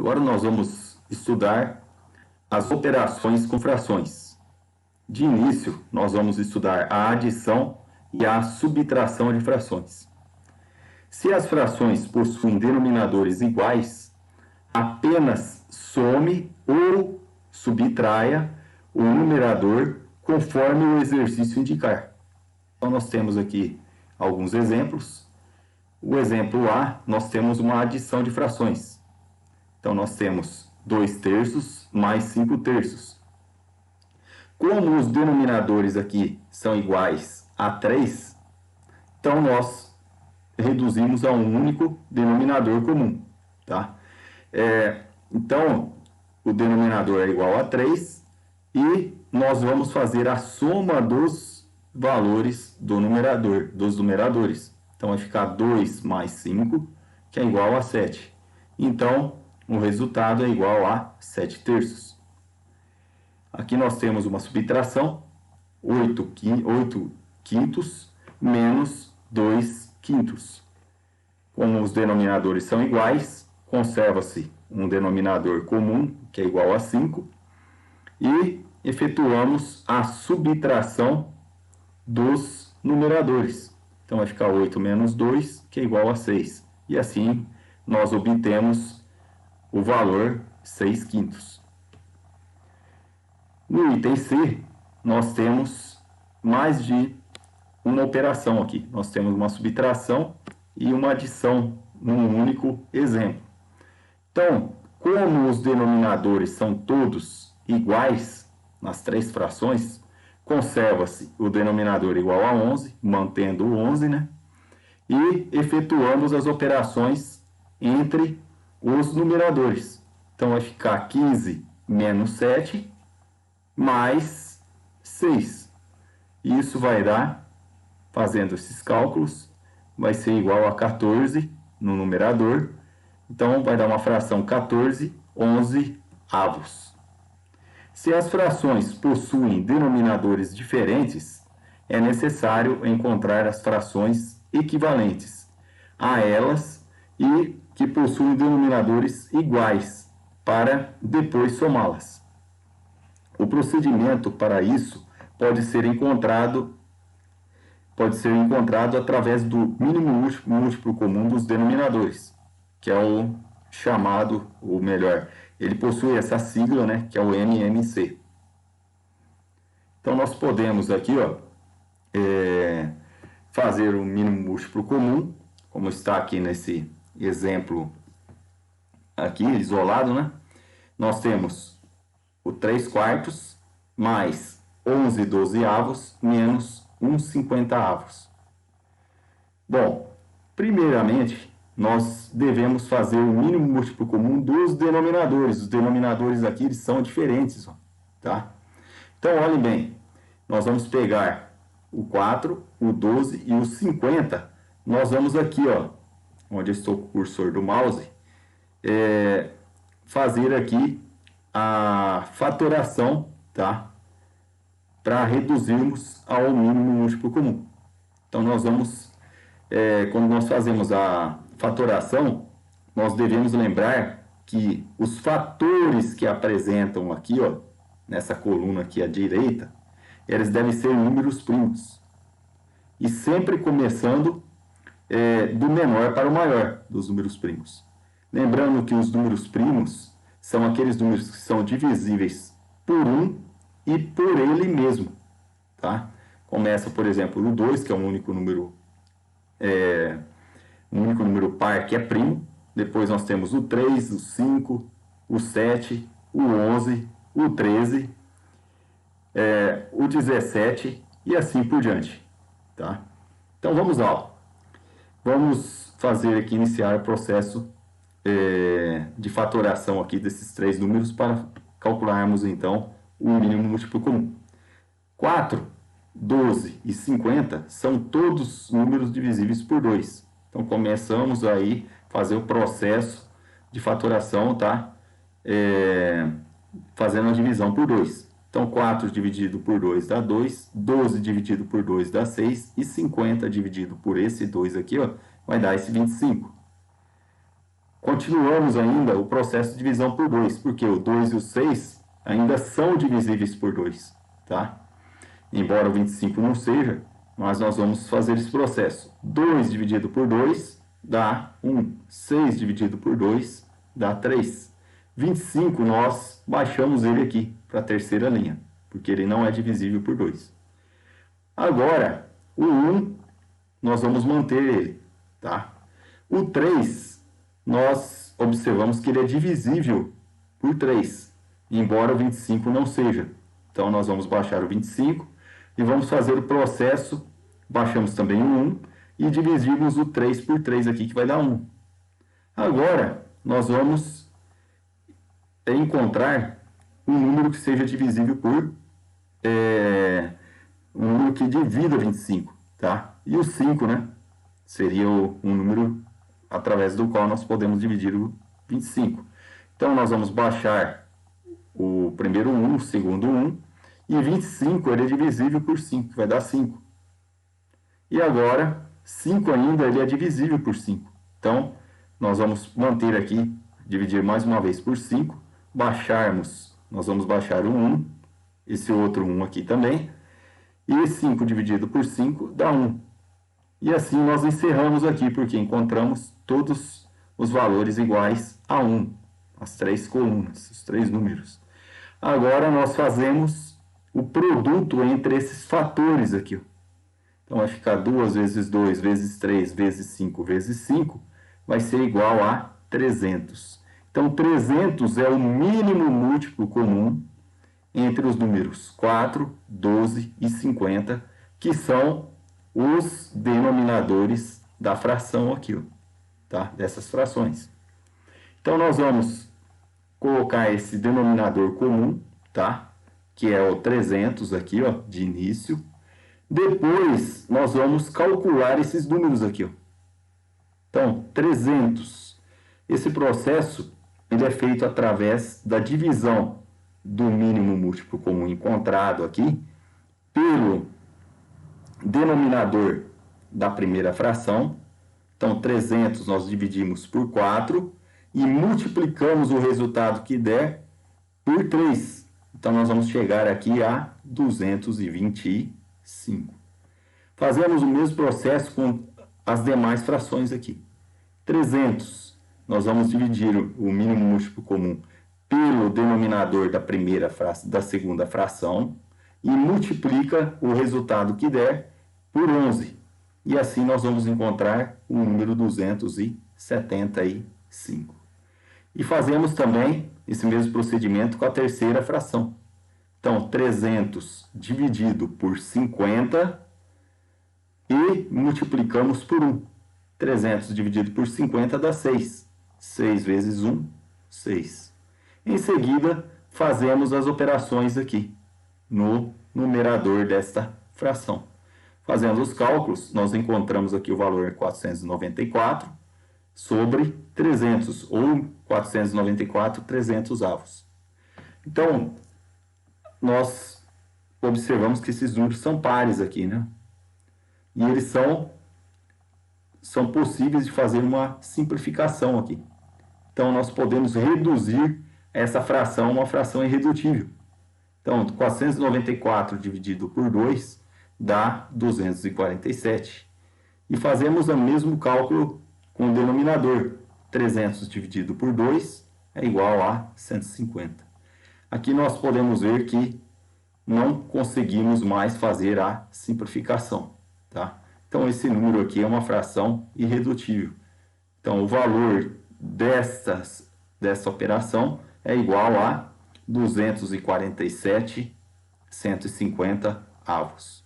Agora nós vamos estudar as operações com frações. De início, nós vamos estudar a adição e a subtração de frações. Se as frações possuem denominadores iguais, apenas some ou subtraia o numerador conforme o exercício indicar. Então, nós temos aqui alguns exemplos. O exemplo A, nós temos uma adição de frações. Então, nós temos 2/3 mais 5/3. Como os denominadores aqui são iguais a 3, então nós reduzimos a um único denominador comum. Tá? Então, o denominador é igual a 3 e nós vamos fazer a soma dos valores dos numeradores. Então, vai ficar 2 mais 5, que é igual a 7. Então, o resultado é igual a 7/3. Aqui nós temos uma subtração, 8 quintos menos 2 quintos. Como os denominadores são iguais, conserva-se um denominador comum, que é igual a 5, e efetuamos a subtração dos numeradores. Então, vai ficar 8 menos 2, que é igual a 6. E assim, nós obtemos o valor 6 quintos. No item C, nós temos mais de uma operação aqui. Nós temos uma subtração e uma adição num único exemplo. Então, como os denominadores são todos iguais nas três frações, conserva-se o denominador igual a 11, mantendo o 11, né? E efetuamos as operações entre os numeradores. Então, vai ficar 15 menos 7 mais 6. Isso vai dar, fazendo esses cálculos, vai ser igual a 14 no numerador. Então, vai dar uma fração 14/11. Se as frações possuem denominadores diferentes, é necessário encontrar as frações equivalentes a elas e que possuem denominadores iguais, para depois somá-las. O procedimento para isso pode ser encontrado através do mínimo múltiplo comum dos denominadores, que é o chamado, ou melhor, ele possui essa sigla, né, que é o MMC. Então, nós podemos aqui, fazer o mínimo múltiplo comum, como está aqui nesse exemplo aqui, isolado, né? Nós temos o 3/4 mais 11/12 menos 1/50. Bom, primeiramente, nós devemos fazer o mínimo múltiplo comum dos denominadores. Os denominadores aqui eles são diferentes, tá? Então, olhem bem, nós vamos pegar o 4, o 12 e o 50. Nós vamos aqui, onde estou com o cursor do mouse, fazer aqui a fatoração, tá? Para reduzirmos ao mínimo múltiplo comum. Então, nós vamos, quando nós fazemos a fatoração, nós devemos lembrar que os fatores que apresentam aqui, nessa coluna aqui à direita, eles devem ser números primos. E sempre começando do menor para o maior dos números primos. Lembrando que os números primos são aqueles números que são divisíveis por 1 e por ele mesmo, tá? Começa, por exemplo, o 2, que é um único número par que é primo. Depois nós temos o 3, o 5, o 7, o 11, o 13, o 17 e assim por diante, tá? Então vamos lá. Vamos fazer aqui, iniciar o processo de fatoração aqui desses três números para calcularmos então o mínimo múltiplo comum. 4, 12 e 50 são todos números divisíveis por 2. Então começamos aí a fazer o processo de fatoração, tá? Fazendo a divisão por 2. Então 4 dividido por 2 dá 2, 12 dividido por 2 dá 6 e 50 dividido por esse 2 aqui, vai dar esse 25. continuamos ainda o processo de divisão por 2, porque o 2 e o 6 ainda são divisíveis por 2, tá? Embora o 25 não seja, mas nós vamos fazer esse processo. 2 dividido por 2 dá 1. 6 dividido por 2 dá 3. 25 nós baixamos ele aqui para a terceira linha, porque ele não é divisível por 2. Agora, o 1 nós vamos manter ele, tá? O 3 nós observamos que ele é divisível por 3, embora o 25 não seja. Então nós vamos baixar o 25 e vamos fazer o processo, baixamos também o 1 e dividimos o 3 por 3 aqui, que vai dar 1. Agora, nós vamos encontrar um número que seja divisível por um número que divida 25, tá? E o 5, né? Seria um número através do qual nós podemos dividir o 25. Então, nós vamos baixar o primeiro 1, o segundo 1, e 25 ele é divisível por 5, que vai dar 5. E agora, 5 ainda ele é divisível por 5. Então, nós vamos manter aqui, dividir mais uma vez por 5, baixarmos, nós vamos baixar o 1, esse outro 1 aqui também, e 5 dividido por 5 dá 1. E assim nós encerramos aqui, porque encontramos todos os valores iguais a 1, as 3 colunas, os 3 números. Agora nós fazemos o produto entre esses fatores aqui, ó. Então, vai ficar 2 vezes 2 vezes 3 vezes 5 vezes 5, vai ser igual a 300. Então, 300 é o mínimo múltiplo comum entre os números 4, 12 e 50, que são os denominadores da fração aqui, ó, tá? Dessas frações. Então, nós vamos colocar esse denominador comum, tá? Que é o 300 aqui, ó, de início. Depois, nós vamos calcular esses números aqui, ó. Então, 300. Esse processo ele é feito através da divisão do mínimo múltiplo comum encontrado aqui pelo denominador da primeira fração. Então, 300 nós dividimos por 4 e multiplicamos o resultado que der por 3. Então, nós vamos chegar aqui a 225. Fazemos o mesmo processo com as demais frações aqui. 300, nós vamos dividir o mínimo múltiplo comum pelo denominador da segunda fração e multiplica o resultado que der por 11. E assim nós vamos encontrar o número 275. E fazemos também esse mesmo procedimento com a terceira fração. Então, 300 dividido por 50 e multiplicamos por 1. 300 dividido por 50 dá 6. 6 vezes 1, 6. Em seguida, fazemos as operações aqui no numerador desta fração. Fazendo os cálculos, nós encontramos aqui o valor 494 sobre 300, ou 494 300avos. Então, nós observamos que esses números são pares aqui, né? E eles são possíveis de fazer uma simplificação aqui. Então, nós podemos reduzir essa fração a uma fração irredutível. Então, 494 dividido por 2 dá 247. E fazemos o mesmo cálculo com o denominador. 300 dividido por 2 é igual a 150. Aqui nós podemos ver que não conseguimos mais fazer a simplificação, tá? Então, esse número aqui é uma fração irredutível. Então, o valor dessa operação é igual a 247,150 avos.